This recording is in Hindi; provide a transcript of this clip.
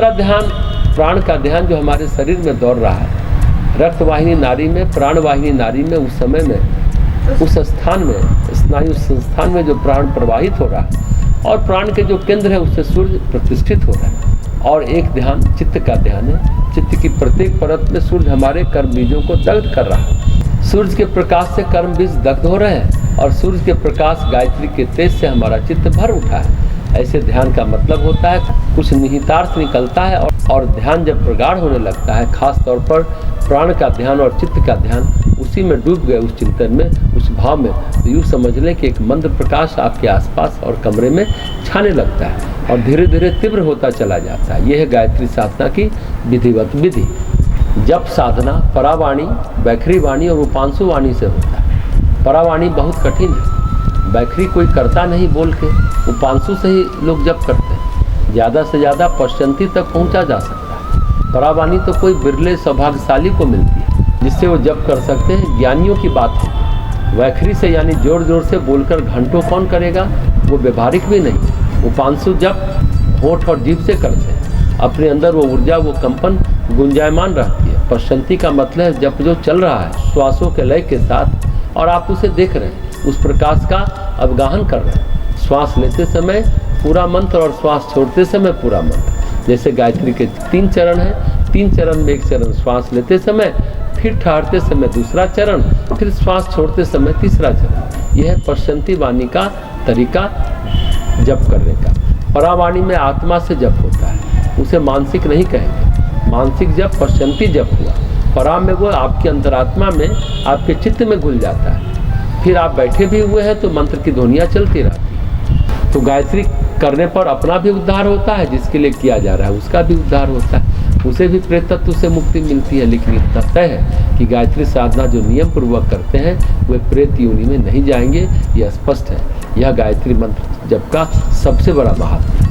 दूसरा ध्यान प्राण का ध्यान जो हमारे शरीर में दौड़ रहा है, रक्तवाहिनी नाड़ी में, प्राणवाहिनी नाड़ी में, उस समय में, उस स्थान में, स्नायु संस्थान में जो प्राण प्रवाहित हो रहा है और प्राण के जो केंद्र है उससे सूर्य प्रतिष्ठित हो रहा है। और एक ध्यान चित्त का ध्यान है। चित्त की प्रत्येक परत में सूर्य हमारे कर्म बीजों को दग्ध कर रहा है। सूर्य के प्रकाश से कर्म बीज दग्ध हो रहे हैं और सूर्य के प्रकाश गायत्री के तेज से हमारा चित्त भर उठा है। ऐसे ध्यान का मतलब होता है कुछ निहितार्थ निकलता है और ध्यान जब प्रगाढ़ होने लगता है, खास तौर पर प्राण का ध्यान और चित्त का ध्यान, उसी में डूब गए उस चिंतन में, उस भाव में, तो यूँ समझ लें कि एक मंद प्रकाश आपके आसपास और कमरे में छाने लगता है और धीरे धीरे तीव्र होता चला जाता है। यह है गायत्री साधना की विधिवत विधि। जप साधना परावाणी, बैखरी वाणी और उपांशु वाणी से होता है। परावाणी बहुत कठिन है, बैखरी कोई करता नहीं बोल के, उपांशु से ही लोग जप करते हैं। ज़्यादा से ज़्यादा पश्चंती तक पहुंचा जा सकता है। परावाणी तो कोई बिरले सौभाग्यशाली को मिलती है जिससे वो जप कर सकते हैं, ज्ञानियों की बात है। वैखरी से यानी जोर जोर से बोलकर घंटों कौन करेगा, वो व्यवहारिक भी नहीं। उपांशु जप होठ और जीभ से करते हैं, अपने अंदर वो ऊर्जा, वो कंपन गुंजायमान रहती है। पश्चंती का मतलब है जप जो चल रहा है श्वासों के लय के साथ और आप उसे देख रहे हैं, उस प्रकाश का अवगाहन कर रहे हैं। श्वास लेते समय पूरा मंत्र और श्वास छोड़ते समय पूरा मंत्र। जैसे गायत्री के 3 चरण हैं, 3 चरण में एक चरण श्वास लेते समय, फिर ठहरते समय दूसरा चरण, फिर श्वास छोड़ते समय तीसरा चरण। यह है पश्चंती वाणी का तरीका जप करने का। परावाणी में आत्मा से जप होता है, उसे मानसिक नहीं कहेंगे। मानसिक जप पश्चंती जप हुआ। परा में वो आपके अंतरात्मा में, आपके चित्त में घुल जाता है। फिर आप बैठे भी हुए हैं तो मंत्र की ध्वनियाँ चलती रहती है। तो गायत्री करने पर अपना भी उद्धार होता है, जिसके लिए किया जा रहा है उसका भी उद्धार होता है, उसे भी प्रेत तत्व से मुक्ति मिलती है। लेकिन इतना तय है कि गायत्री साधना जो नियम पूर्वक करते हैं वे प्रेत योनि में नहीं जाएंगे, यह स्पष्ट है। यह गायत्री मंत्र जप का सबसे बड़ा महत्व है।